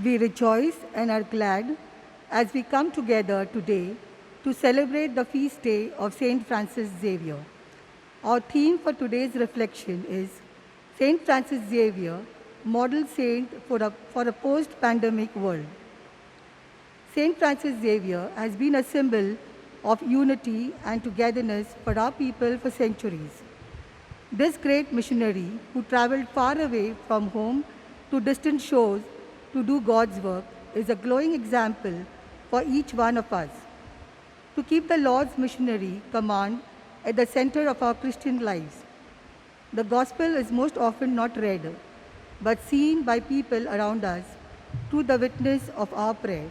We rejoice and are glad as we come together today to celebrate the feast day of Saint Francis Xavier. Our theme for today's reflection is Saint Francis Xavier, model saint for a post-pandemic world. Saint Francis Xavier has been a symbol of unity and togetherness for our people for centuries. This great missionary who traveled far away from home to distant shores to do God's work is a glowing example for each one of us. To keep the Lord's missionary command at the center of our Christian lives. The gospel is most often not read, but seen by people around us through the witness of our prayer,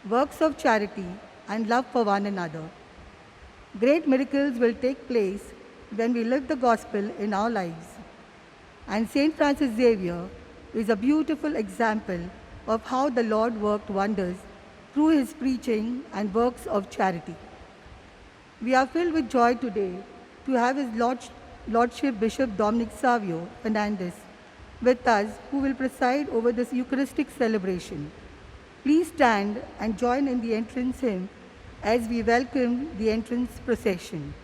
works of charity, and love for one another. Great miracles will take place when we live the gospel in our lives. And Saint Francis Xavier is a beautiful example of how the Lord worked wonders through his preaching and works of charity. We are filled with joy today to have His Lordship Bishop Dominic Savio Fernandez with us, who will preside over this Eucharistic celebration. Please stand and join in the entrance hymn as we welcome the entrance procession.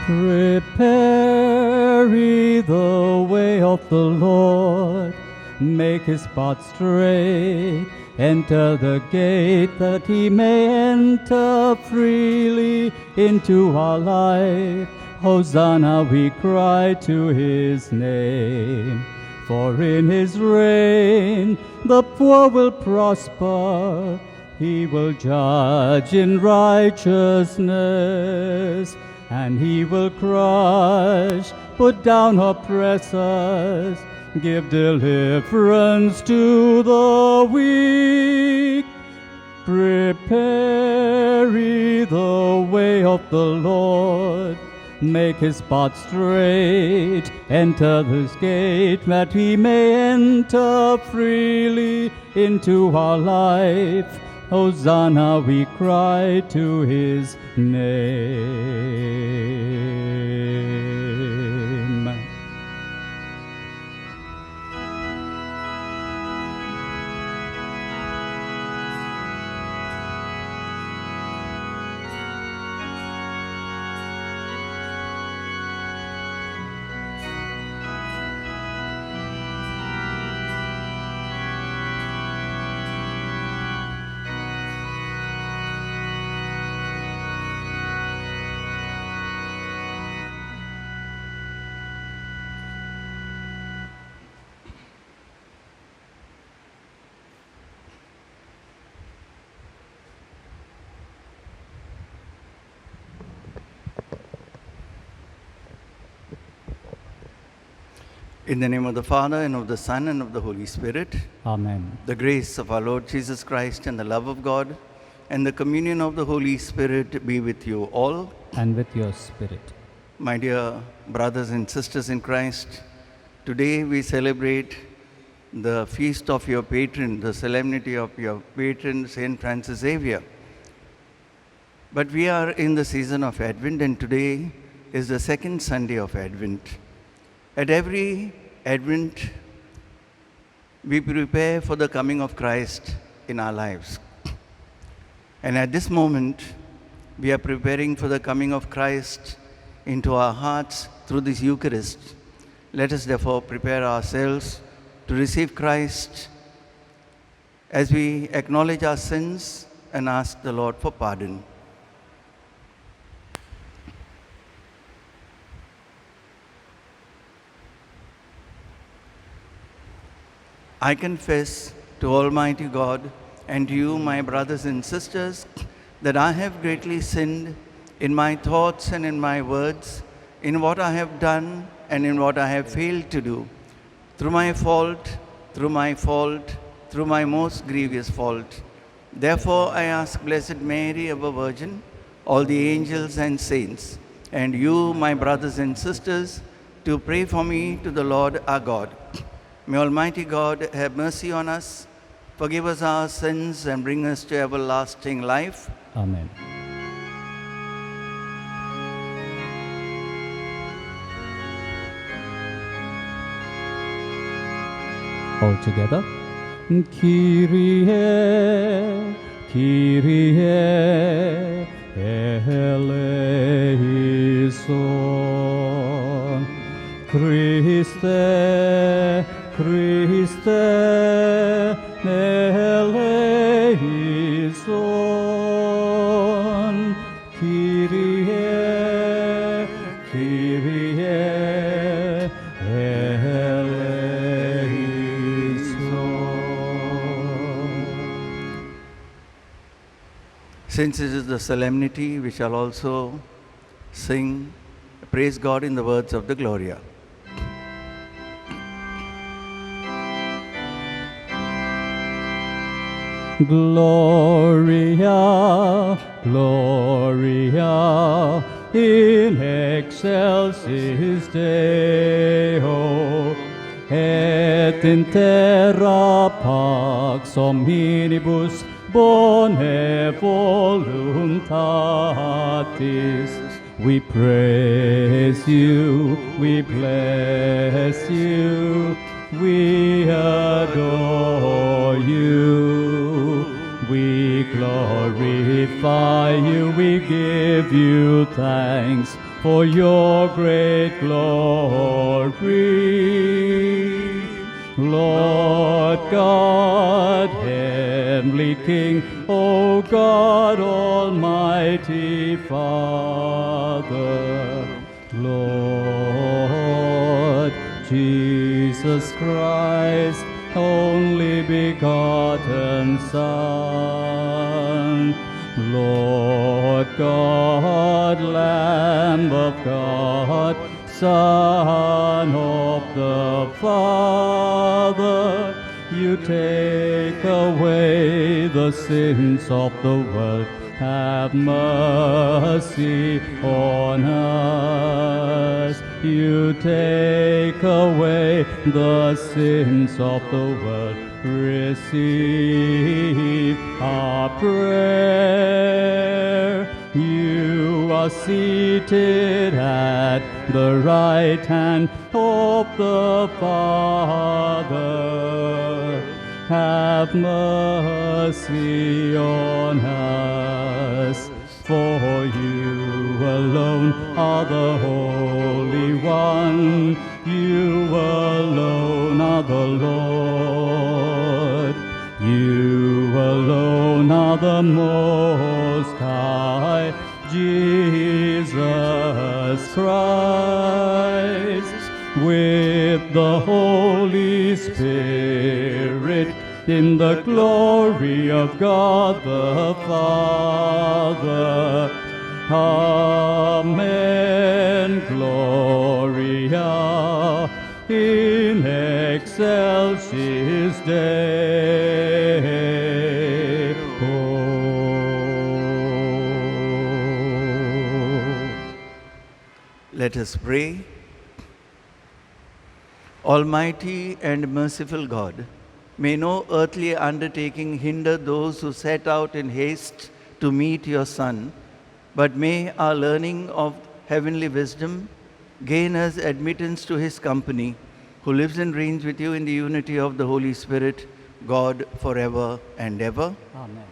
Prepare ye the way of the Lord, make his path straight, enter the gate that he may enter freely into our life. Hosanna, we cry to his name. For in his reign the poor will prosper, he will judge in righteousness, and he will crush, put down oppressors, give deliverance to the weak. Prepare ye the way of the Lord, make his path straight, enter this gate that he may enter freely into our life. Hosanna, we cry to his name. In the name of the Father, and of the Son, and of the Holy Spirit. Amen. The grace of our Lord Jesus Christ, and the love of God, and the communion of the Holy Spirit be with you all. And with your spirit. My dear brothers and sisters in Christ, today we celebrate the feast of your patron, the solemnity of your patron, Saint Francis Xavier. But we are in the season of Advent, and today is the second Sunday of Advent. At every Advent, we prepare for the coming of Christ in our lives. And at this moment, we are preparing for the coming of Christ into our hearts through this Eucharist. Let us therefore prepare ourselves to receive Christ as we acknowledge our sins and ask the Lord for pardon. I confess to Almighty God and to you, my brothers and sisters, that I have greatly sinned in my thoughts and in my words, in what I have done and in what I have failed to do, through my fault, through my most grievous fault. Therefore, I ask Blessed Mary, ever Virgin, all the angels and saints, and you, my brothers and sisters, to pray for me to the Lord our God. May Almighty God have mercy on us, forgive us our sins, and bring us to everlasting life. Amen. All together. Kyrie, Kyrie, eleison. Christe, Christe, eleison. Kyrie, Kyrie, eleison. Since it is the solemnity, we shall also sing, praise God in the words of the Gloria. Gloria, Gloria, in excelsis Deo, et in terra pax hominibus bone voluntatis. We praise you, we bless you, we adore you, we glorify you, we give you thanks for your great glory. Lord God, heavenly King, O God, Almighty Father, Lord Jesus Christ, only begotten Son, Lord God, Lamb of God, Son of the Father, you take away the sins of the world. Have mercy on us. You take away the sins of the world. Receive our prayer. You are seated at the right hand of the Father. Have mercy on us, for you alone are the Holy One. You alone are the Lord. You alone are the Most High, Jesus Christ, with the Holy Spirit, in the glory of God the Father. Amen. Gloria in excelsis Deo. Let us pray. Almighty and merciful God, may no earthly undertaking hinder those who set out in haste to meet your Son, but may our learning of heavenly wisdom gain us admittance to his company, who lives and reigns with you in the unity of the Holy Spirit, God, forever and ever. Amen.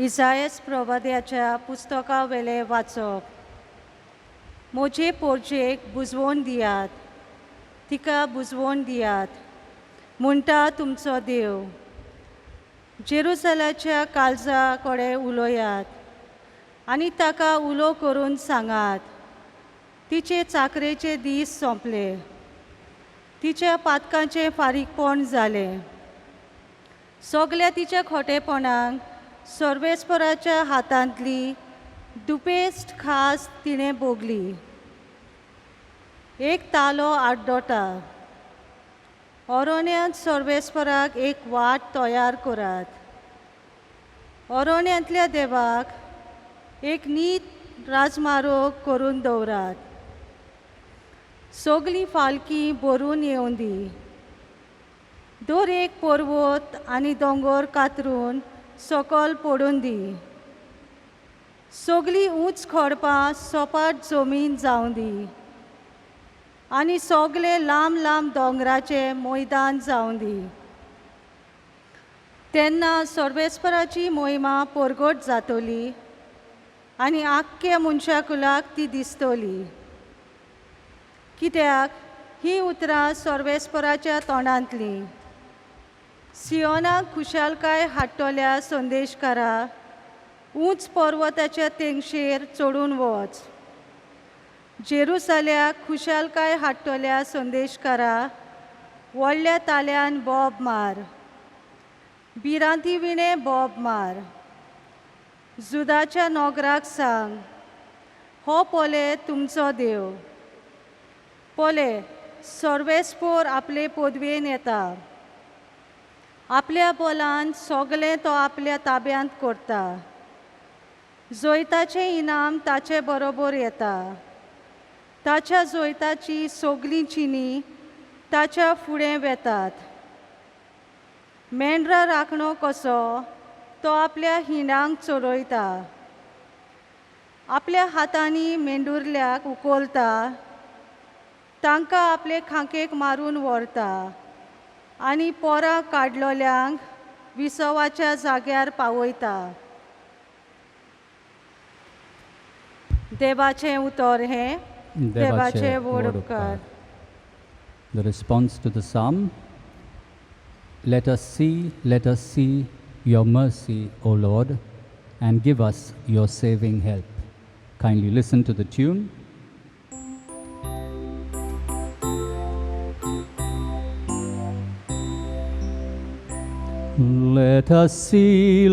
इसायास प्रवाद्याच्या पुस्तका वेले वाचप. मोजे पोरचेक बुजवण दियात, तिका बुजवण दियात, म्हणटा तुमचो देव. जेरुसलाच्या काळजा कडेन उलोयात आनी ताका उलो करून सांगात, तिचे चाकरेचे दीस सोंपले, तिच्या पातकांचे फारीकपण जालें. सगल्या तिच्या खोटेपणांक सर्वेस्पराच्या हातांतली दुपेस्त खास तिणें भोगली. एक तालो आड्डोता, अरण्यांत सर्वेस्पराक एक वाट तयार करात. अरोण्यांतल्या देवाक एक नीत राजमार्ग करून दवरात. सगळीं फालकी भरून येवं दी. दर एक पर्वत आनी दोंगर कातरून सकल पडून दी. सगळीं उंच खडपां सपाट जमीन जावं दी. आनी सगळे लांब लांब दोंगराचे मैदान जावं दी. तेन्ना सर्वेस्पराची मोहिमा परगट जातली आनी आख्ख्या मनशाकुलाक ती दिसतली. कित्याक ही उतरां सर्वेस्पराच्या तोंडांतलीं. सियोनाक खुशालकाय हाडटल्या संदेशकारा, उंच पर्वताच्या तेंगशेर चडून वच. जेरुसाल्याक खुशालकाय हाडटल्या संदेशकारा, व्हडल्या ताल्यान बोब मार. भिरांती विणे बोब मार. जुदाच्या नोगराक सांग, हो पोले तुमचो देव. पोले, सर्वेस्पोर आपले पदवेन येता. आपल्या बोलान सगळें तो आपल्या ताब्यांत करता. जोयताचें इनाम ताचे बरोबर येता. ताच्या जोयताची सगळीं चिनी ताच्या फुडें वेतात. मेंढरा राखणो कसो तो आपल्या हिंडांक चडयता. आपल्या हातांनी मेंढुरल्याक उखलता. तांकां आपले खांकेक मारून व्हरता आनी पोरां काडलोल्यांक विसवाच्या जाग्यार पावयता. देवाचें उतर हें देवाचे व्हड उपकार. The response to the psalm: let us see your mercy, O Lord, and give us your saving help. Kindly listen to the tune. Let us see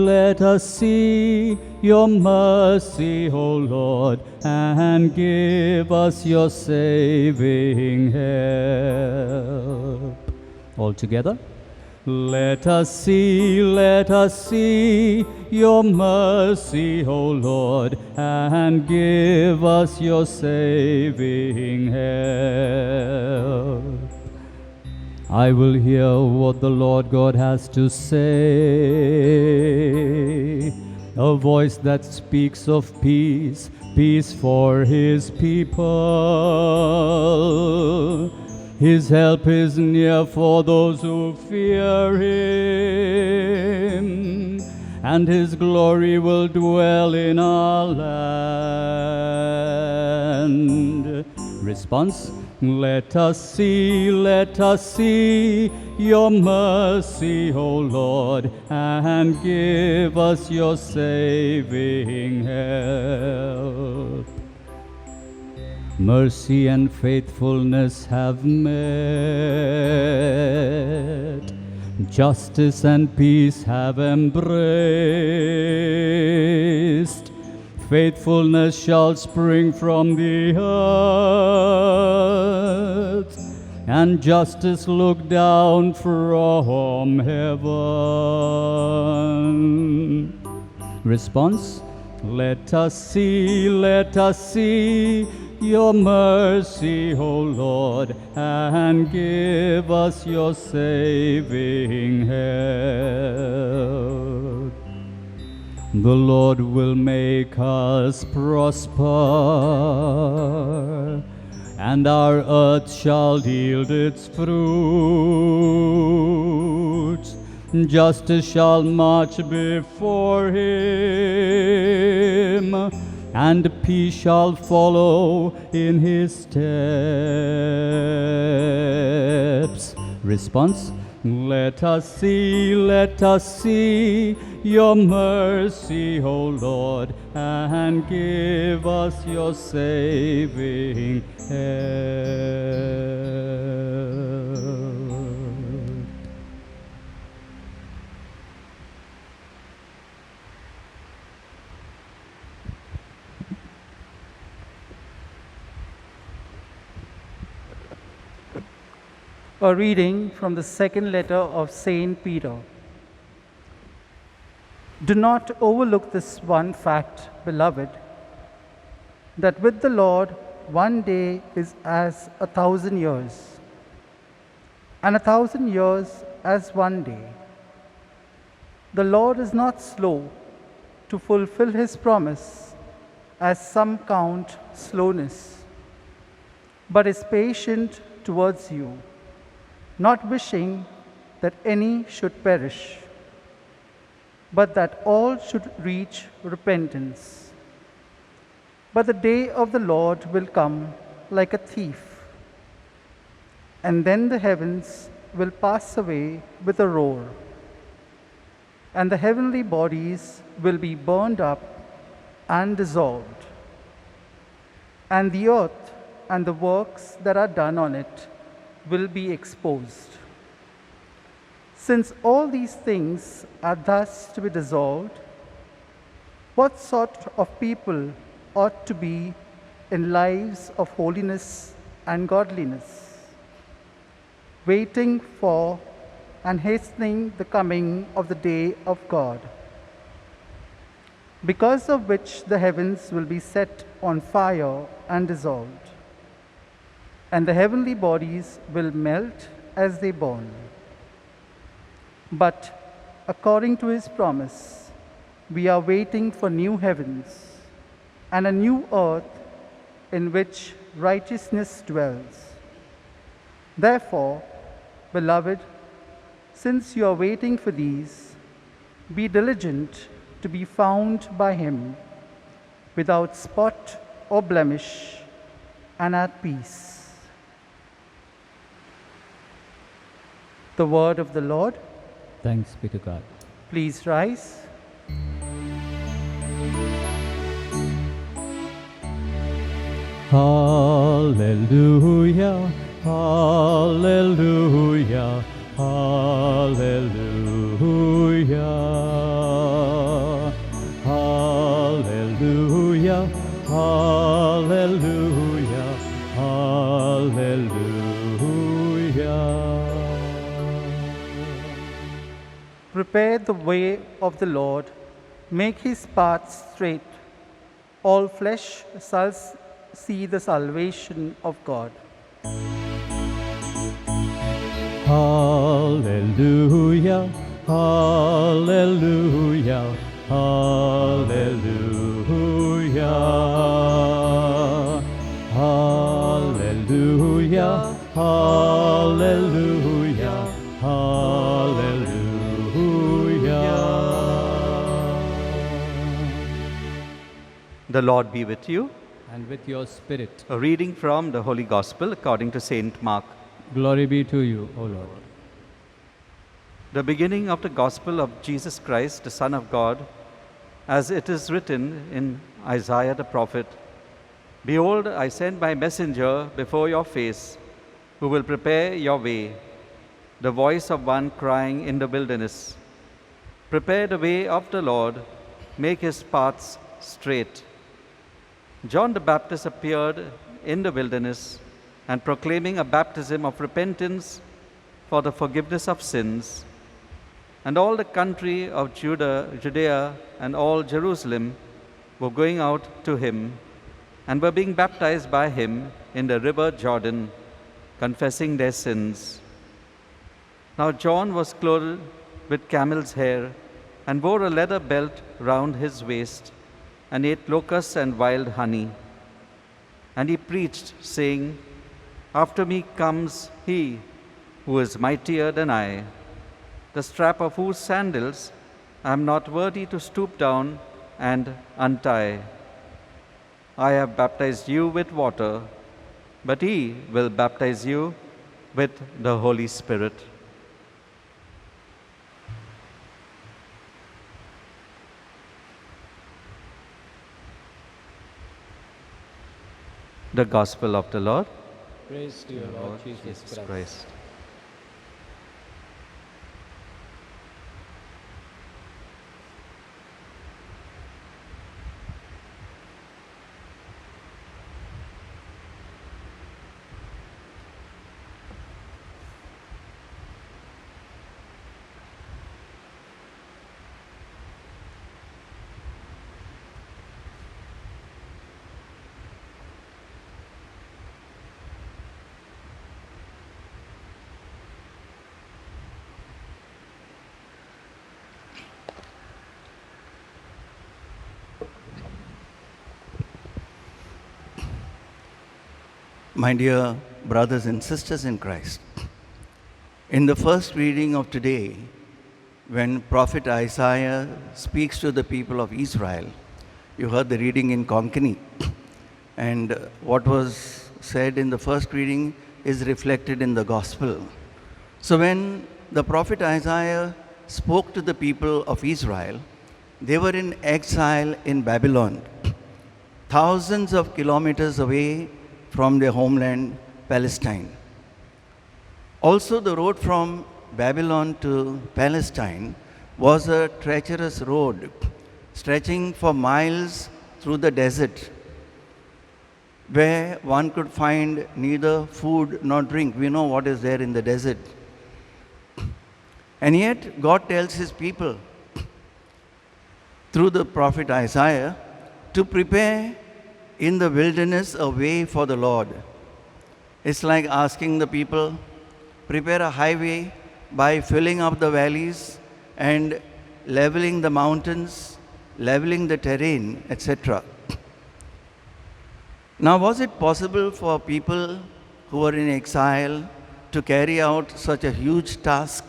your mercy, O Lord, and give us your saving help. All together. Let us see your mercy, O Lord, and give us your saving help. I will hear what the Lord God has to say, a voice that speaks of peace, peace for his people. His help is near for those who fear him, and his glory will dwell in our land. Response: let us see your mercy, O Lord, and give us your saving help. Mercy and faithfulness have met, justice and peace have embraced. Faithfulness shall spring from the earth, and justice look down from heaven. Response: let us see your mercy, O Lord, and give us your saving help. The Lord will make us prosper, and our earth shall yield its fruits. Justice shall march before him, and peace shall follow in his steps. Response: let us see your mercy, O Lord, and give us your saving help. A reading from the second letter of Saint Peter. Do not overlook this one fact, beloved, that with the Lord 1 day is as 1,000 years, and 1,000 years as 1 day. The Lord is not slow to fulfill his promise, as some count slowness, but is patient towards you, not wishing that any should perish, but that all should reach repentance. But the day of the Lord will come like a thief, and then the heavens will pass away with a roar, and the heavenly bodies will be burned up and dissolved, and the earth and the works that are done on it will be exposed. Since all these things are thus to be dissolved, what sort of people ought to be in lives of holiness and godliness, waiting for and hastening the coming of the day of God, because of which the heavens will be set on fire and dissolved, and the heavenly bodies will melt as they burn. But according to his promise, we are waiting for new heavens and a new earth in which righteousness dwells. Therefore, beloved, since you are waiting for these, be diligent to be found by him without spot or blemish and at peace. The word of the Lord. Thanks be to God. Please rise. Hallelujah, hallelujah, hallelujah. Hallelujah, hallelujah, hallelujah. Prepare the way of the Lord, make his paths straight. All flesh shall see the salvation of God. Hallelujah, hallelujah, hallelujah. Hallelujah, hallelujah, hallelujah. The Lord be with you. And with your spirit. A reading from the Holy Gospel according to Saint Mark. Glory be to you, O Lord. The beginning of the Gospel of Jesus Christ, the Son of God, as it is written in Isaiah the prophet, "Behold, I send my messenger before your face, who will prepare your way, the voice of one crying in the wilderness, prepare the way of the Lord, make his paths straight." John the Baptist appeared in the wilderness and proclaiming a baptism of repentance for the forgiveness of sins. And all the country of Judea and all Jerusalem were going out to him and were being baptized by him in the river Jordan, confessing their sins. Now John was clothed with camel's hair and wore a leather belt round his waist, and ate locusts and wild honey. And he preached, saying, "After me comes he who is mightier than I, the strap of whose sandals I am not worthy to stoop down and untie. I have baptized you with water, but he will baptize you with the Holy Spirit." The Gospel of the Lord. Praise to you, Lord Jesus Christ. My dear brothers and sisters in Christ, in the first reading of today, when Prophet Isaiah speaks to the people of Israel, you heard the reading in Konkani, and what was said in the first reading is reflected in the Gospel. So when the prophet Isaiah spoke to the people of Israel, they were in exile in Babylon, thousands of kilometers away from their homeland, Palestine. Also, the road from Babylon to Palestine was a treacherous road stretching for miles through the desert, where one could find neither food nor drink. We know what is there in the desert. And yet, God tells His people through the prophet Isaiah to prepare in the wilderness a way for the Lord. It's like asking the people, prepare a highway by filling up the valleys and leveling the mountains, leveling the terrain, etc. Now, was it possible for people who were in exile to carry out such a huge task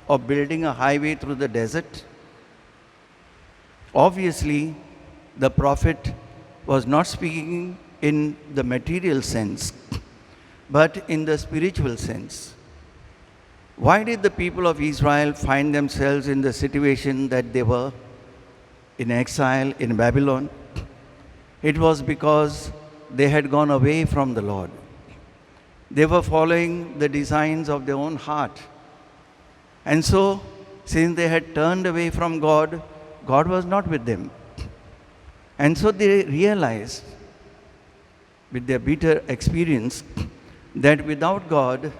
of building a highway through the desert? Obviously, the prophet was not speaking in the material sense, but in the spiritual sense. Why did the people of Israel find themselves in the situation that they were in exile in Babylon? It was because they had gone away from the Lord. They were following the designs of their own heart. And so, since they had turned away from God, God was not with them. And so they realized, with their bitter experience, that without God,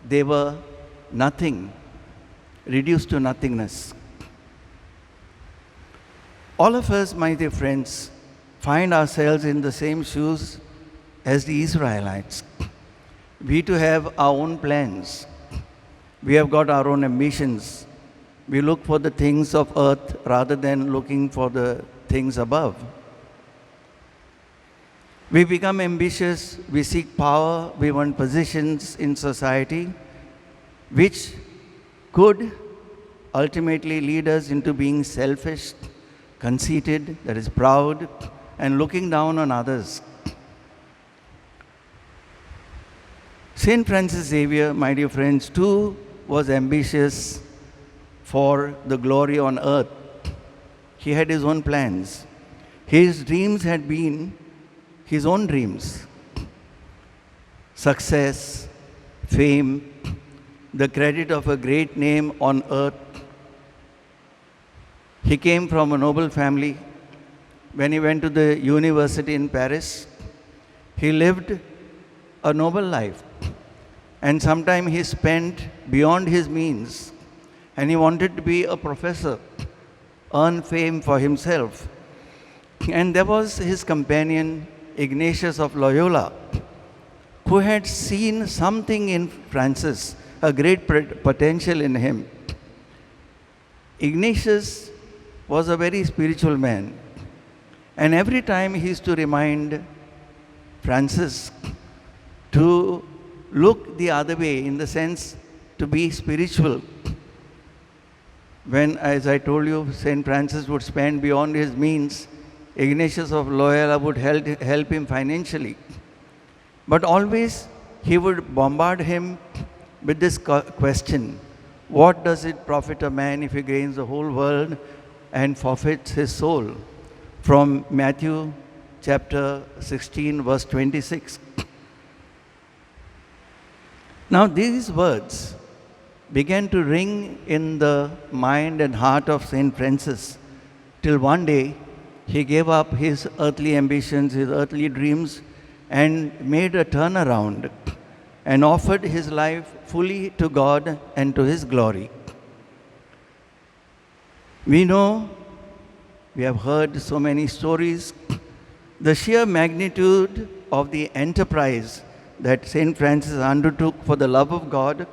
they were nothing, reduced to nothingness. All of us, my dear friends, find ourselves in the same shoes as the Israelites. We too have our own plans. We have got our own ambitions. We look for the things of earth rather than looking for the things above. We become ambitious, we seek power, we want positions in society, which could ultimately lead us into being selfish, conceited, that is proud, and looking down on others. Saint Francis Xavier, my dear friends, too was ambitious for the glory on earth. He had his own plans. His dreams had been his own dreams. Success, fame, the credit of a great name on earth. He came from a noble family. When he went to the university in Paris, he lived a noble life. And sometimes he spent beyond his means, and he wanted to be a professor, earn fame for himself. And there was his companion, Ignatius of Loyola, who had seen something in Francis, a great potential in him. Ignatius was a very spiritual man, and every time he used to remind Francis to look the other way, in the sense to be spiritual. When, as I told you, St. Francis would spend beyond his means, Ignatius of Loyola would help him financially. But always he would bombard him with this question: what does it profit a man if he gains the whole world and forfeits his soul? From Matthew chapter 16, verse 26. Now these words began to ring in the mind and heart of St. Francis, till one day he gave up his earthly ambitions, his earthly dreams, and made a turnaround and offered his life fully to God and to His glory. We know, we have heard so many stories, the sheer magnitude of the enterprise that St. Francis undertook for the love of God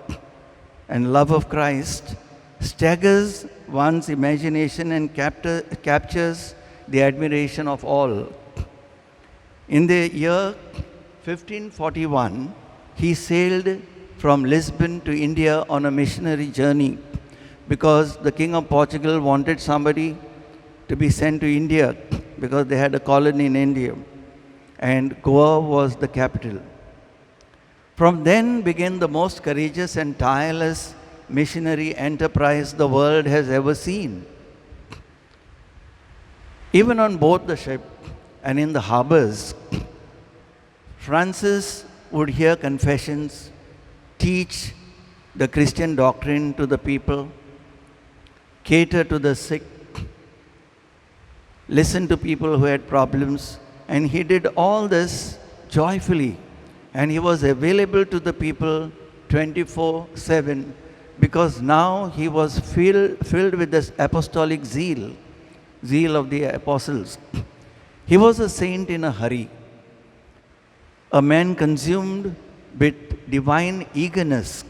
and love of Christ staggers one's imagination and captures the admiration of all. In the year 1541, he sailed from Lisbon to India on a missionary journey because the King of Portugal wanted somebody to be sent to India because they had a colony in India, and Goa was the capital. From then began the most courageous and tireless missionary enterprise the world has ever seen. Even on board the ship and in the harbors, Francis would hear confessions, teach the Christian doctrine to the people, cater to the sick, listen to people who had problems, and he did all this joyfully. And he was available to the people 24/7 because now he was filled with this apostolic zeal of the apostles. He was a saint in a hurry, a man consumed with divine eagerness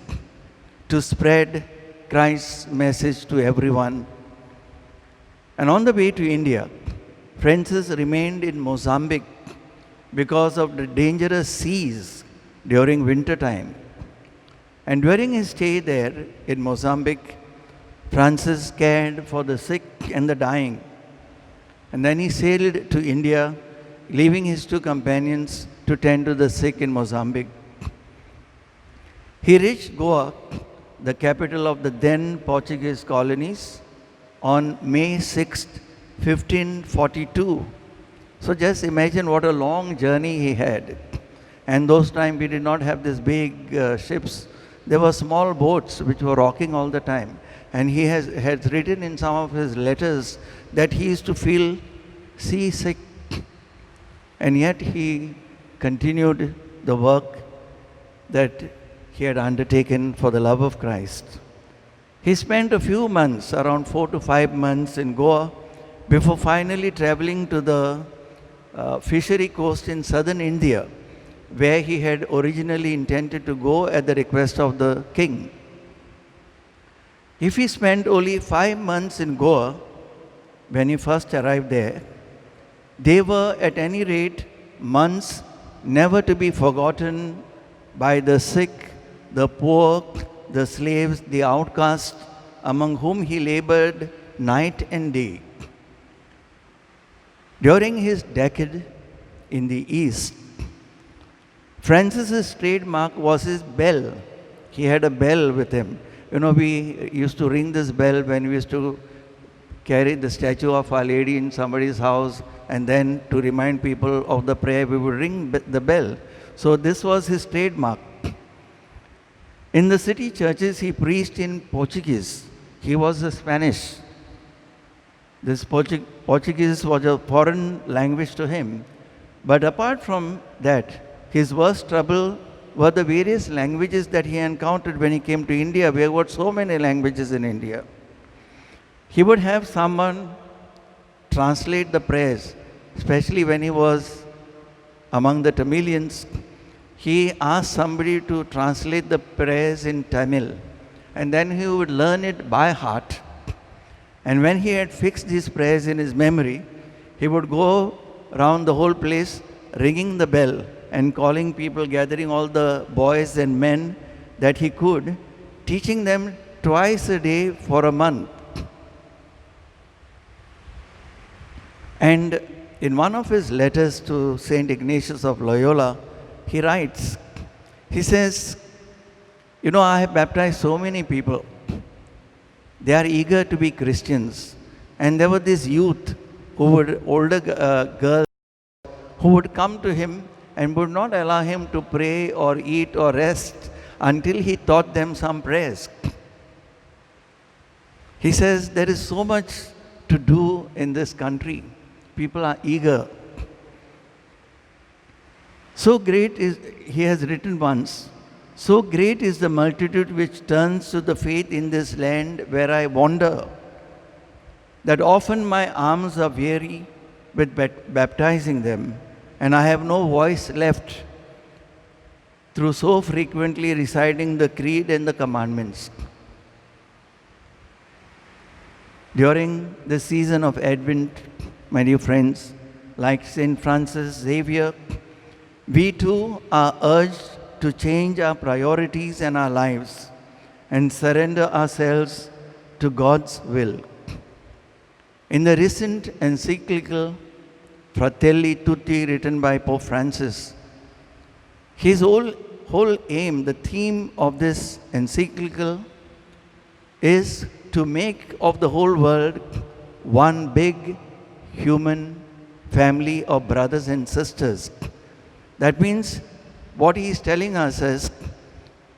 to spread Christ's message to everyone. And on the way to India, Francis remained in Mozambique because of the dangerous seas during winter time. And during his stay there in Mozambique, Francis cared for the sick and the dying. And then he sailed to India, leaving his two companions to tend to the sick in Mozambique. He reached Goa, the capital of the then Portuguese colonies, on May 6th, 1542. So just imagine what a long journey he had. And those times we did not have these big ships. There were small boats which were rocking all the time. And he has written in some of his letters that he used to feel seasick. And yet he continued the work that he had undertaken for the love of Christ. He spent a few months, around 4 to 5 months in Goa, before finally traveling to the fishery coast in southern India, where he had originally intended to go at the request of the king. If he spent only 5 months in Goa, when he first arrived there, they were at any rate months never to be forgotten by the sick, the poor, the slaves, the outcasts, among whom he labored night and day. During his decade in the East, Francis's trademark was his bell. He had a bell with him. You know, we used to ring this bell when we used to carry the statue of Our Lady in somebody's house, and then to remind people of the prayer, we would ring the bell. So this was his trademark. In the city churches, he preached in Portuguese. He was a Spanish. This Portuguese was a foreign language to him. But apart from that, his worst trouble were the various languages that he encountered when he came to India. We have got so many languages in India. He would have someone translate the prayers, especially when he was among the Tamilians. He asked somebody to translate the prayers in Tamil, and then he would learn it by heart. And when he had fixed these prayers in his memory, he would go around the whole place ringing the bell and calling people, gathering all the boys and men that he could, teaching them twice a day for a month. And in one of his letters to St. Ignatius of Loyola, he writes, he says, you know, I have baptized so many people. They are eager to be Christians. And there were these youth who would, older girls, who would come to him and would not allow him to pray or eat or rest until he taught them some prayers. He says, there is so much to do in this country. People are eager. So great is, he has written once, so great is the multitude which turns to the faith in this land where I wander, that often my arms are weary with baptizing them, and I have no voice left through so frequently reciting the creed and the commandments. During the season of Advent, my dear friends, like St. Francis Xavier, we too are urged to change our priorities and our lives and surrender ourselves to God's will. In the recent encyclical Fratelli Tutti written by Pope Francis, his whole aim, the theme of this encyclical is to make of the whole world one big human family of brothers and sisters. That means what he is telling us is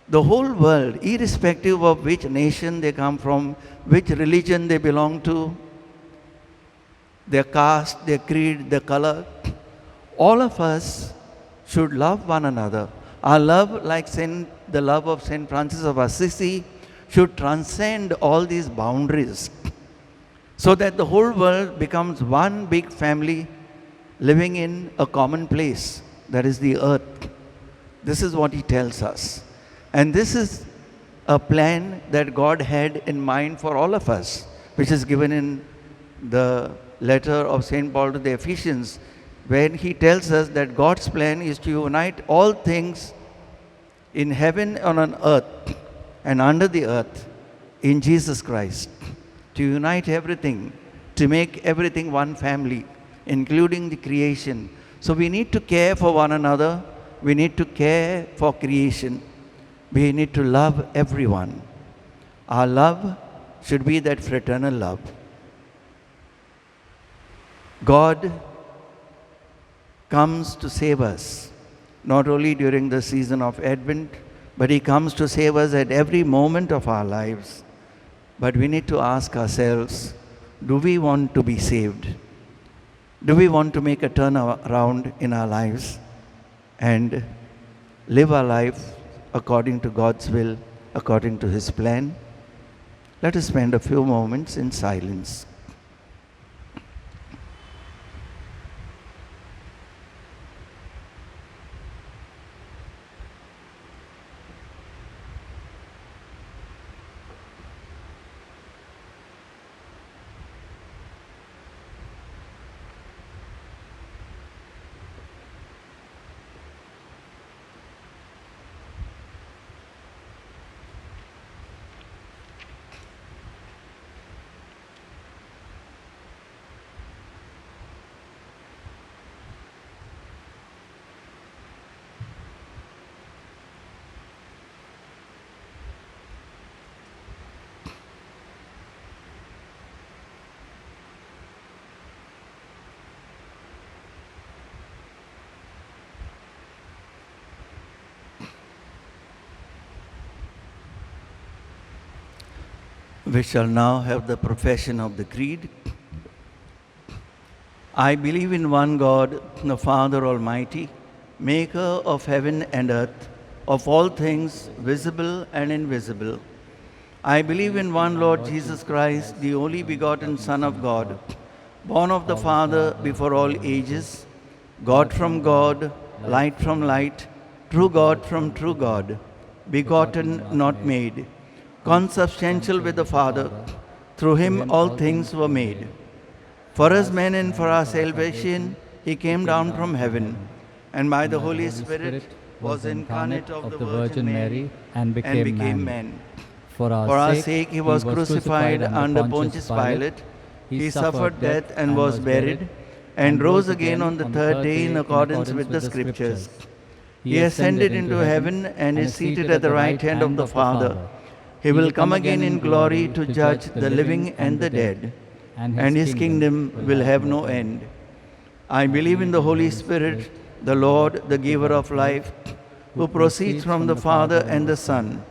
the whole world, irrespective of which nation they come from, which religion they belong to, their caste, their creed, their color, all of us should love one another. Our love, like the love of Saint Francis of Assisi, should transcend all these boundaries so that the whole world becomes one big family living in a common place, that is the earth. This is what he tells us. And this is a plan that God had in mind for all of us, which is given in the letter of St. Paul to the Ephesians, when he tells us that God's plan is to unite all things in heaven and on earth and under the earth in Jesus Christ. To unite everything, to make everything one family, including the creation. So we need to care for one another. We need to care for creation. We need to love everyone. Our love should be that fraternal love. God comes to save us, not only during the season of Advent, but he comes to save us at every moment of our lives. But we need to ask ourselves, do we want to be saved? Do we want to make a turnaround in our lives and live our life according to God's will, according to his plan? Let us spend a few moments in silence. We shall now have the profession of the Creed. I believe in one God, the Father Almighty, maker of heaven and earth, of all things visible and invisible. I believe in one Lord Jesus Christ, the only begotten Son of God, born of the Father before all ages, God from God, light from light, true God from true God, begotten, not made, consubstantial with the Father. Through him all things were made. For us men and for our salvation, he came down from heaven, and by the Holy Spirit was incarnate of the Virgin Mary and became man. For our sake he was crucified under Pontius Pilate. He suffered death and was buried, and rose again on the third day in accordance with the Scriptures. He ascended into heaven and is seated at the right hand of the Father. He will come again in glory to judge the living and the dead, and his kingdom will have no end. I believe in the Holy Spirit, the Lord, the giver of life, who proceeds from the Father and the Son,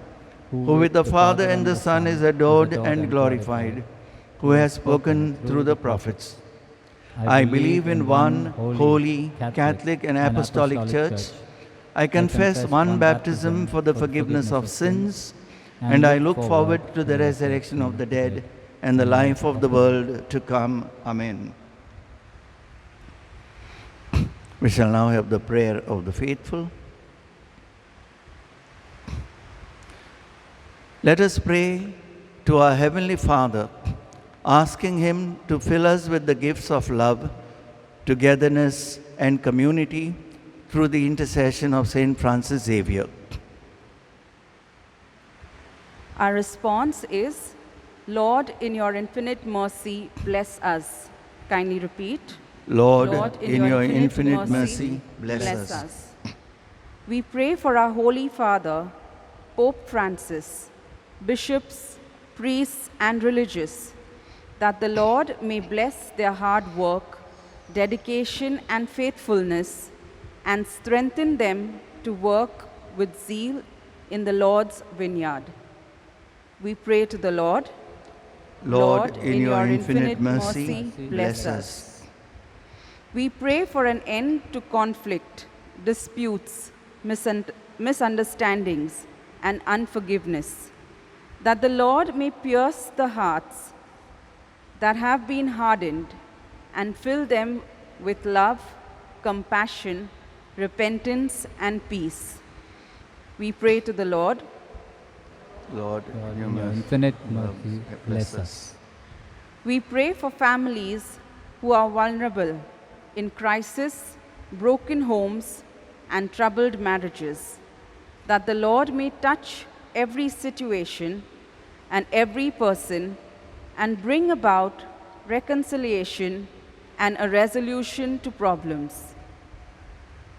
who with the Father and the Son is adored and glorified, who has spoken through the prophets. I believe in one holy, Catholic and Apostolic Church. I confess one baptism for the forgiveness of sins, and I look forward to the resurrection of the dead and the life of the world to come. Amen. We shall now have the prayer of the faithful. Let us pray to our Heavenly Father, asking him to fill us with the gifts of love, togetherness, and community, through the intercession of Saint Francis Xavier. Our response is, Lord, in your infinite mercy, bless us. Kindly repeat. Lord, in your infinite mercy, bless us. We pray for our Holy Father, Pope Francis, bishops, priests, and religious, that the Lord may bless their hard work, dedication, and faithfulness, and strengthen them to work with zeal in the Lord's vineyard. We pray to the Lord. Lord, in your infinite mercy, bless us. We pray for an end to conflict, disputes, misunderstandings, and unforgiveness, that the Lord may pierce the hearts that have been hardened and fill them with love, compassion, repentance, and peace. We pray to the Lord. Lord, God, in your infinite mercy, bless us. We pray for families who are vulnerable in crisis, broken homes, and troubled marriages, that the Lord may touch every situation and every person and bring about reconciliation and a resolution to problems.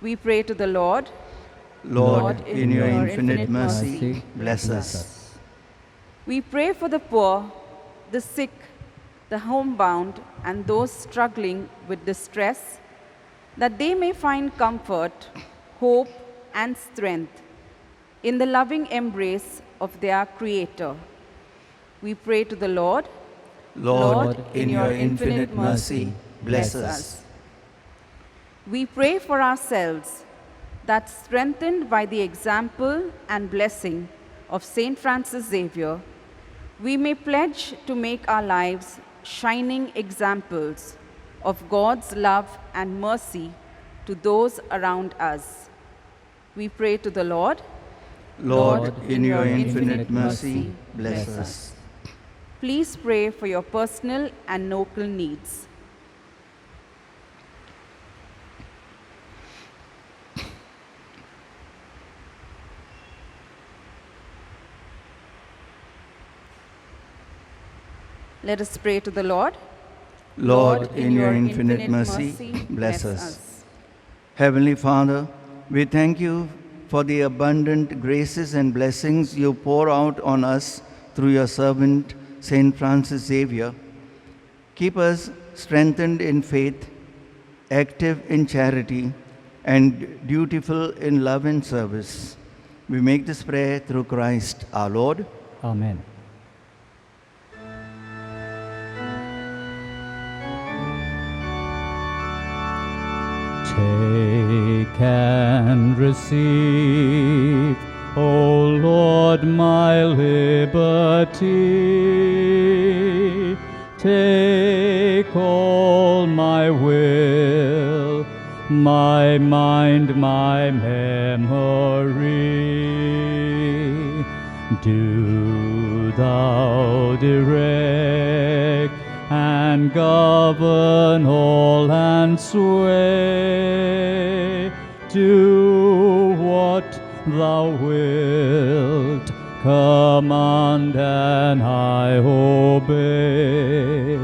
We pray to the Lord. Lord, in your infinite mercy, bless us. We pray for the poor, the sick, the homebound, and those struggling with distress, that they may find comfort, hope, and strength in the loving embrace of their Creator. We pray to the Lord. Lord, in your infinite mercy, bless us. We pray for ourselves, that strengthened by the example and blessing of Saint Francis Xavier, we may pledge to make our lives shining examples of God's love and mercy to those around us. We pray to the Lord. Lord, in your infinite mercy, bless us. Please pray for your personal and local needs. Let us pray to the Lord. Lord, in your infinite mercy, bless us. Heavenly Father, we thank you for the abundant graces and blessings you pour out on us through your servant, Saint Francis Xavier. Keep us strengthened in faith, active in charity, and dutiful in love and service. We make this prayer through Christ our Lord. Amen. Take and receive, O Lord, my liberty. Take all my will, my mind, my memory. Do thou direct and govern all and sway. Do what thou wilt, command and I obey.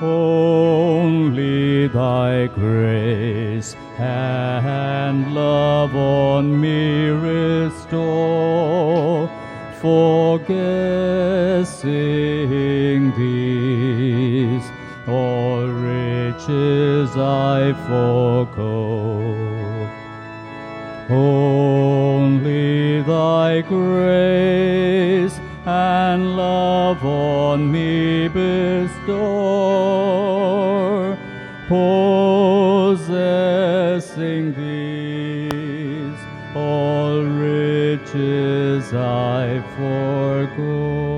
Only thy grace and love on me restore, forgetting these, all riches I forego. Only thy grace and love on me bestow, possessing these, all riches I forego.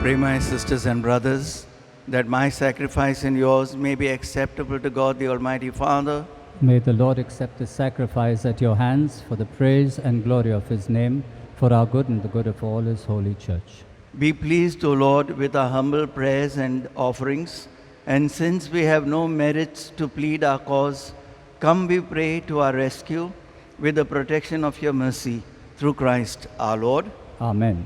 Pray, my sisters and brothers, that my sacrifice and yours may be acceptable to God the Almighty Father. May the Lord accept this sacrifice at your hands for the praise and glory of his name, for our good and the good of all his holy church. Be pleased, O Lord, with our humble prayers and offerings, and since we have no merits to plead our cause, come, we pray, to our rescue with the protection of your mercy, through Christ our Lord. Amen.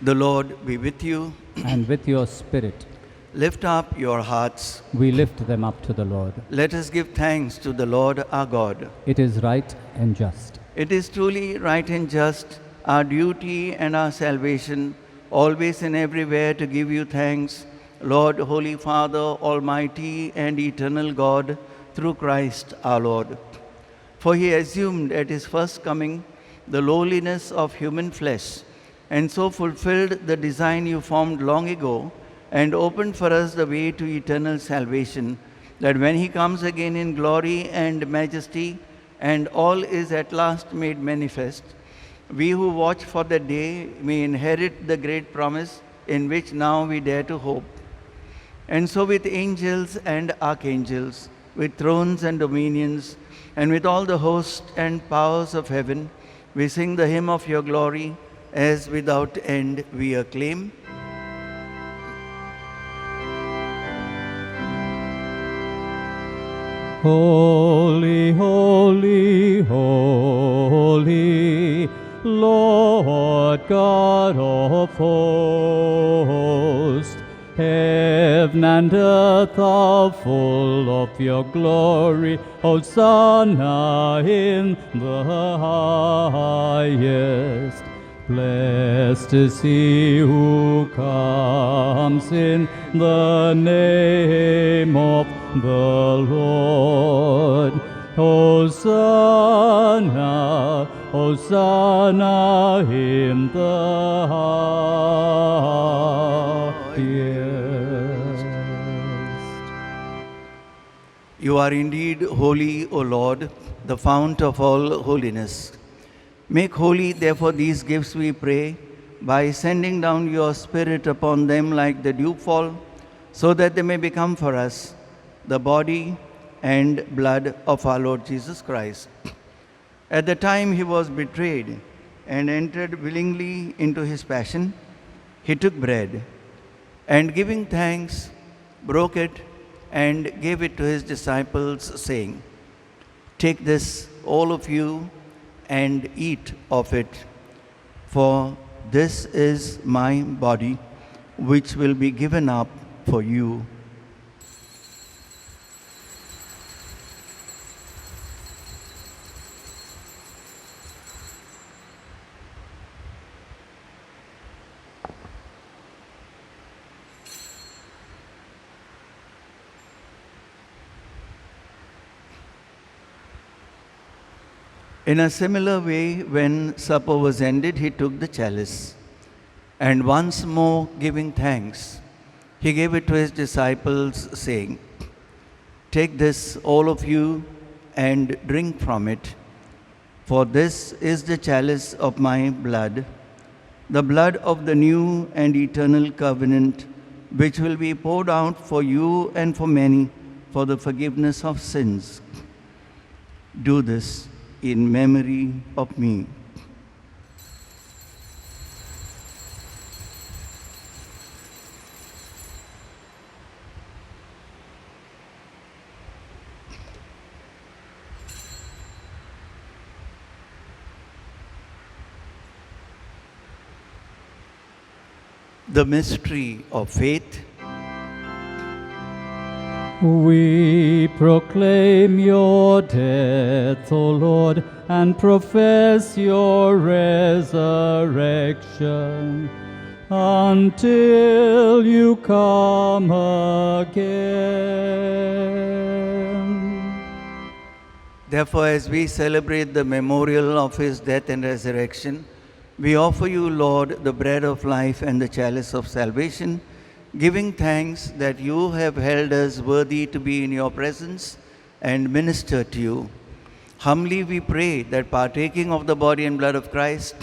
The Lord be with you. And with your spirit, Lift up your hearts. we lift them up to the Lord. Let us give thanks to the Lord our God. It is right and just. It is truly right and just, our duty and our salvation, always and everywhere to give you thanks, Lord, Holy Father, Almighty and eternal God, through Christ our Lord. For he assumed at his first coming the lowliness of human flesh, and so fulfilled the design you formed long ago, and opened for us the way to eternal salvation, that when he comes again in glory and majesty, and all is at last made manifest, we who watch for the day may inherit the great promise in which now we dare to hope. And so with angels and archangels, with thrones and dominions, and with all the hosts and powers of heaven, we sing the hymn of your glory, as without end we acclaim. Holy, holy, holy, Lord God of hosts, heaven and earth are full of your glory. Hosanna in the highest. Blessed is he who comes in the name of the Lord. Hosanna, Hosanna in the highest. You are indeed holy, O Lord, the fount of all holiness. Make holy, therefore, these gifts, we pray, by sending down your Spirit upon them like the dewfall, so that they may become for us the body and blood of our Lord Jesus Christ. At the time he was betrayed and entered willingly into his passion, he took bread, and giving thanks, broke it and gave it to his disciples, saying, "Take this, all of you, and eat of it, for this is my body, which will be given up for you." In a similar way, when supper was ended, he took the chalice, and once more giving thanks, he gave it to his disciples, saying, "Take this, all of you, and drink from it, for this is the chalice of my blood, the blood of the new and eternal covenant, which will be poured out for you and for many for the forgiveness of sins. Do this in memory of me." The mystery of faith. We proclaim your death, O Lord, and profess your resurrection until you come again. Therefore, as we celebrate the memorial of his death and resurrection, we offer you, Lord, the bread of life and the chalice of salvation, giving thanks that you have held us worthy to be in your presence and minister to you. Humbly we pray that partaking of the body and blood of Christ,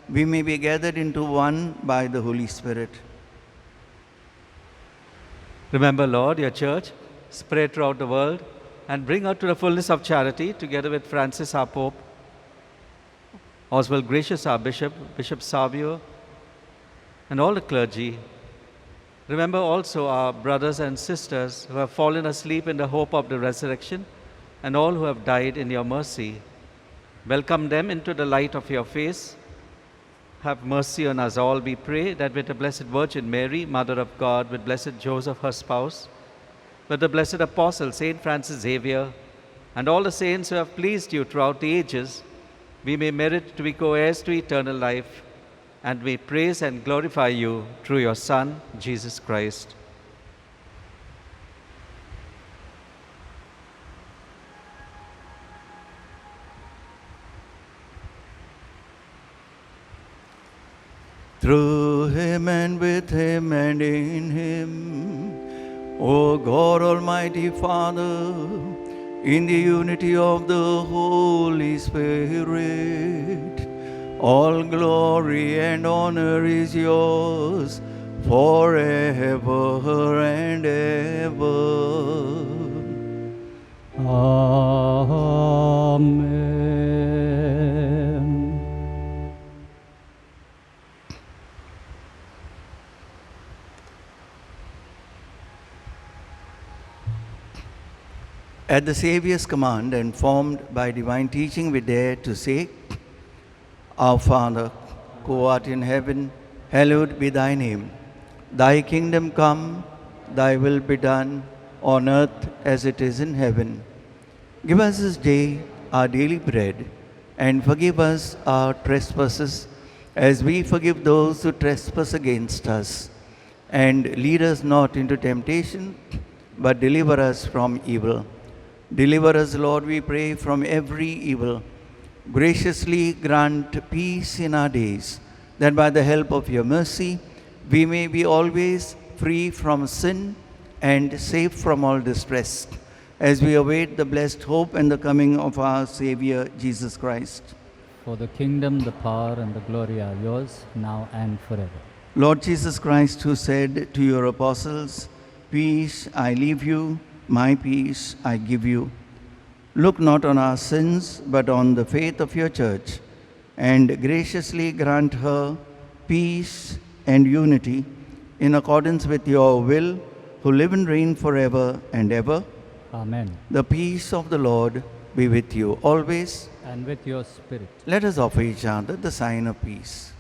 we may be gathered into one by the Holy Spirit. Remember, Lord, your church spread throughout the world and bring her to the fullness of charity, together with Francis, our Pope, Oswald Gracious, our Bishop, Bishop Savio, and all the clergy. Remember also our brothers and sisters who have fallen asleep in the hope of the resurrection, and all who have died in your mercy. Welcome them into the light of your face. Have mercy on us all, we pray, that with the Blessed Virgin Mary, Mother of God, with Blessed Joseph, her spouse, with the blessed Apostle, Saint Francis Xavier, and all the saints who have pleased you throughout the ages, we may merit to be co-heirs to eternal life, and may praise and glorify you through your Son, Jesus Christ. Through him and with him and in him, O God Almighty Father, in the unity of the Holy Spirit, all glory and honor is yours forever and ever. Amen. At the Saviour's command and formed by divine teaching, we dare to say, Our Father, who art in heaven, hallowed be thy name. Thy kingdom come, thy will be done, on earth as it is in heaven. Give us this day our daily bread, and forgive us our trespasses, as we forgive those who trespass against us. And lead us not into temptation, but deliver us from evil. Deliver us, Lord, we pray, from every evil. Graciously grant peace in our days, that by the help of your mercy, we may be always free from sin and safe from all distress, as we await the blessed hope and the coming of our Savior, Jesus Christ. For the kingdom, the power, and the glory are yours, now and forever. Lord Jesus Christ, who said to your apostles, Peace I leave you, my peace I give you. Look not on our sins, but on the faith of your church, and graciously grant her peace and unity in accordance with your will, who live and reign forever and ever. Amen. The peace of the Lord be with you always. And with your spirit. Let us offer each other the sign of peace.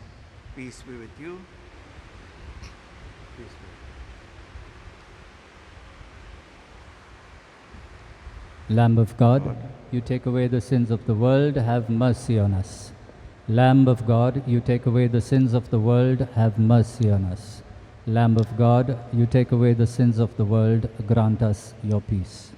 Peace be with you. Peace be with you. Lamb of God, you take away the sins of the world, have mercy on us. Lamb of God, you take away the sins of the world, have mercy on us. Lamb of God, you take away the sins of the world, grant us your peace.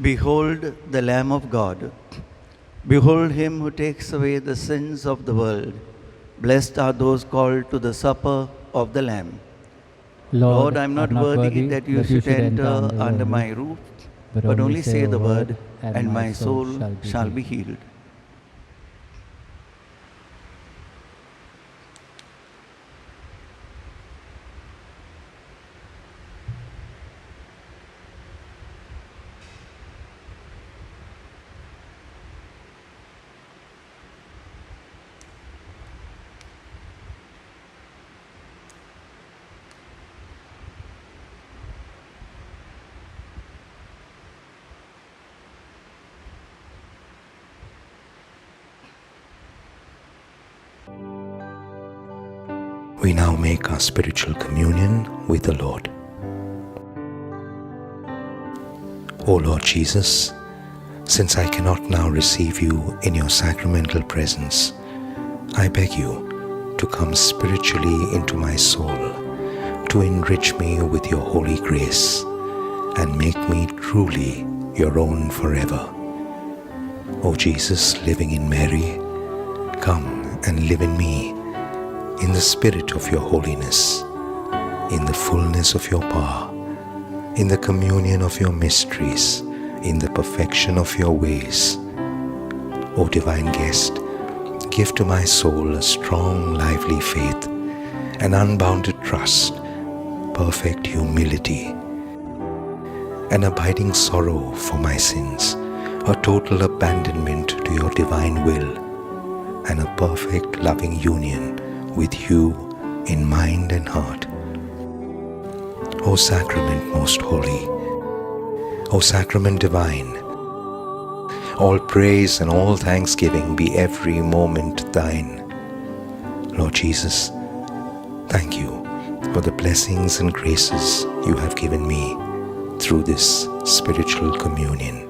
Behold the Lamb of God. Behold him who takes away the sins of the world. Blessed are those called to the supper of the Lamb. Lord, I am not worthy that you should enter under my roof, but only say the word, and my soul shall be healed. We now make our spiritual communion with the Lord. O Lord Jesus, since I cannot now receive you in your sacramental presence, I beg you to come spiritually into my soul, to enrich me with your holy grace, and make me truly your own forever. O Jesus, living in Mary, come and live in me, in the spirit of your holiness, in the fullness of your power, in the communion of your mysteries, in the perfection of your ways. O divine guest, give to my soul a strong, lively faith, an unbounded trust, perfect humility, an abiding sorrow for my sins, a total abandonment to your divine will, and a perfect loving union with you in mind and heart. O Sacrament most holy, O Sacrament divine, all praise and all thanksgiving be every moment thine. Lord Jesus, thank you for the blessings and graces you have given me through this spiritual communion.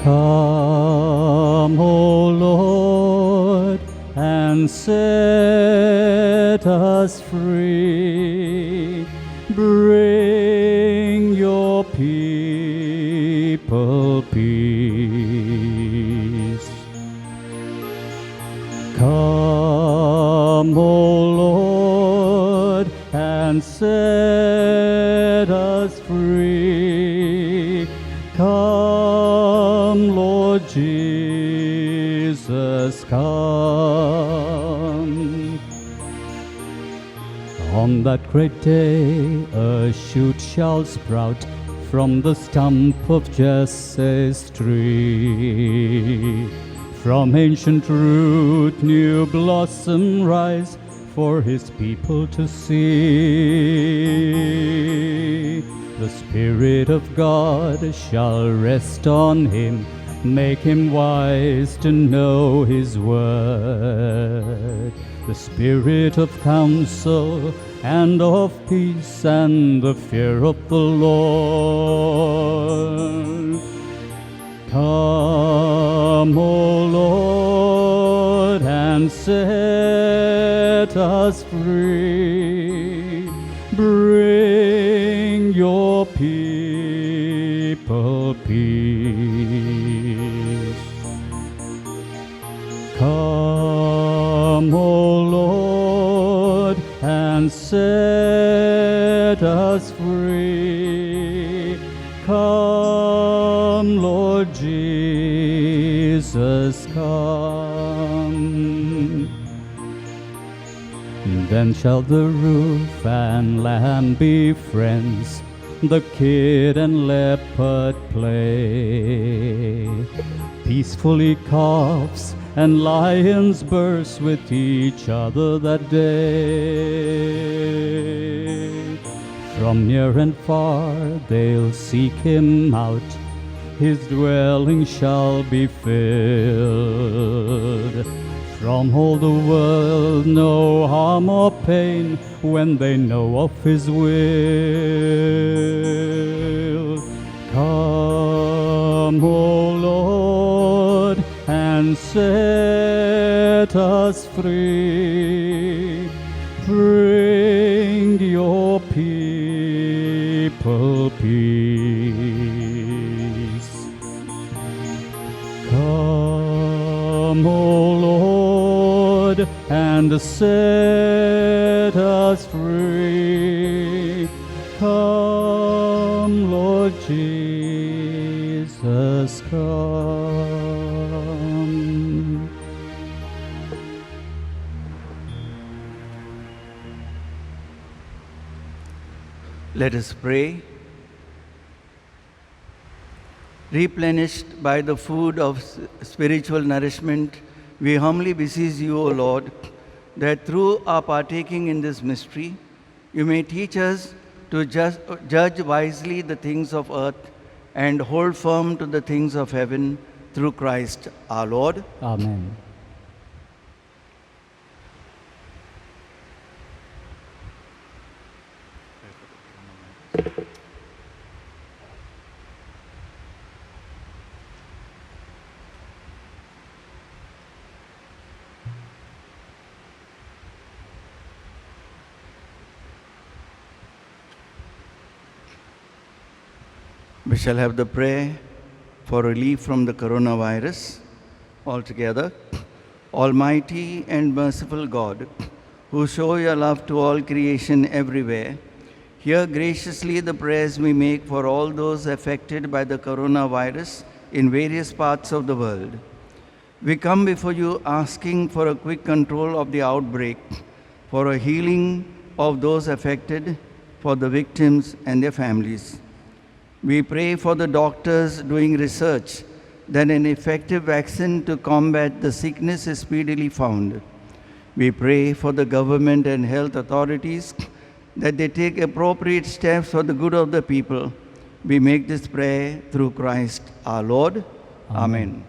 Come, O Lord, and set us free. Bring your people peace. Come, O Lord, and set us free. Come, Lord Jesus, come. On that great day a shoot shall sprout from the stump of Jesse's tree. From ancient root new blossom rise for his people to see. The Spirit of God shall rest on him, make him wise to know his word. The Spirit of counsel and of peace and the fear of the Lord. Come, O Lord, and set us free. Bring your people peace. Come, O Lord, and set us free. Come, Lord Jesus, come. Then shall the roof and lamb be friends, the kid and leopard play. Peacefully calves and lions burst with each other that day. From near and far they'll seek him out, his dwelling shall be filled. From all the world no harm or pain when they know of his will. Come, O Lord, and set us free. Bring your people peace. Come, O Lord, and set us free. Come, Lord Jesus, come. Let us pray. Replenished by the food of spiritual nourishment, we humbly beseech you, O Lord, that through our partaking in this mystery, you may teach us to judge wisely the things of earth and hold firm to the things of heaven through Christ our Lord. Amen. We shall have the prayer for relief from the coronavirus. Altogether, Almighty and merciful God, who show your love to all creation everywhere, hear graciously the prayers we make for all those affected by the coronavirus in various parts of the world. We come before you asking for a quick control of the outbreak, for a healing of those affected, for the victims and their families. We pray for the doctors doing research that an effective vaccine to combat the sickness is speedily found. We pray for the government and health authorities that they take appropriate steps for the good of the people. We make this prayer through Christ our Lord. Amen.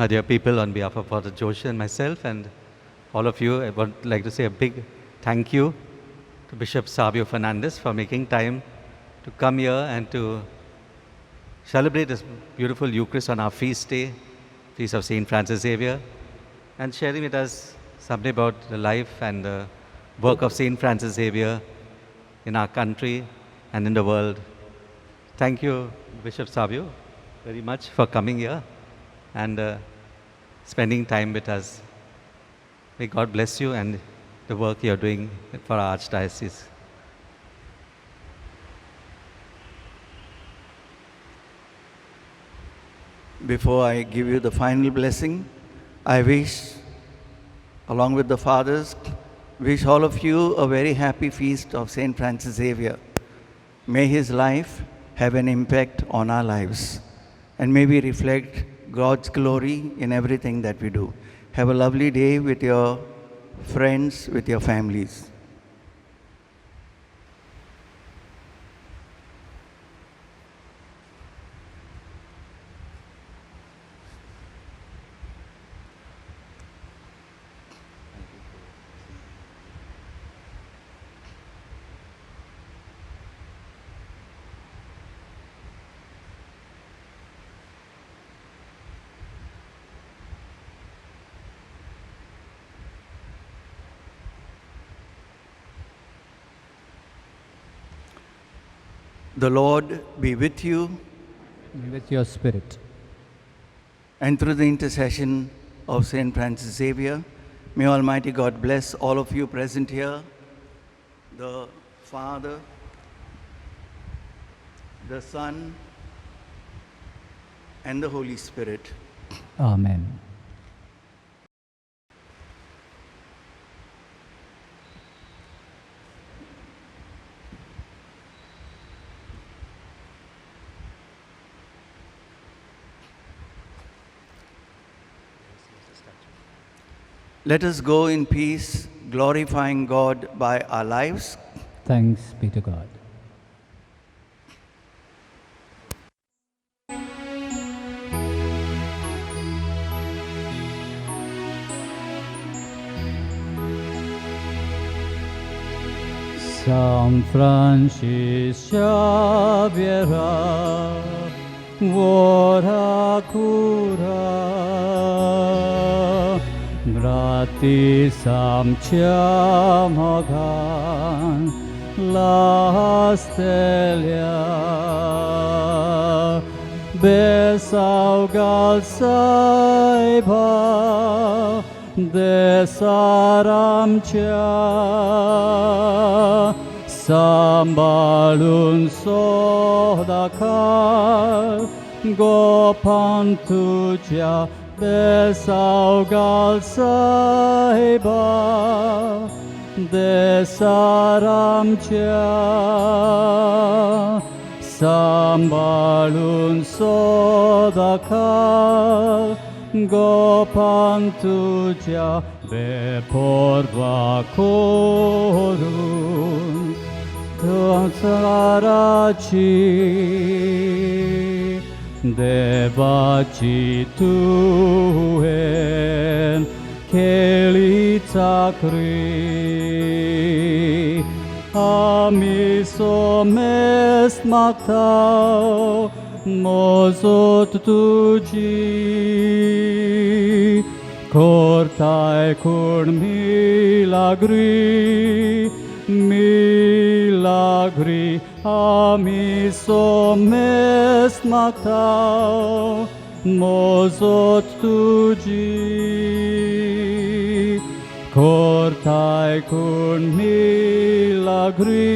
Dear people, on behalf of Father Joshi and myself and all of you, I would like to say a big thank you to Bishop Savio Fernandez for making time to come here and to celebrate this beautiful Eucharist on our feast day, Feast of St. Francis Xavier, and sharing with us something about the life and the work of St. Francis Xavier in our country and in the world. Thank you, Bishop Savio, very much for coming here and spending time with us. May God bless you and the work you're doing for our Archdiocese. Before I give you the final blessing, I wish, along with the fathers, wish all of you a very happy feast of St. Francis Xavier. May his life have an impact on our lives, and may we reflect God's glory in everything that we do. Have a lovely day with your friends, with your families. The Lord be with you, And with your spirit. and through the intercession of St. Francis Xavier, may Almighty God bless all of you present here, the Father, the Son, and the Holy Spirit. Amen. Let us go in peace, glorifying God by our lives. Thanks be to God. San Francis Xaviera, ora cura, gratis amciam hagan la stelia, besaugal saiba, desar आमच्या सांभाळून सदाकाळ गोपान तुझ्या बेसावगाल साहेबा desar आमच्या सांभाळून सदाकाळ गोपान तुझ्या बेपर्वा करून संसाराची देवाची तुवें केली चाकरी आमी सोमेस्त मागताव मजत तुजी kortai kun milagri ami somest maktau mozot tuji kortai kun milagri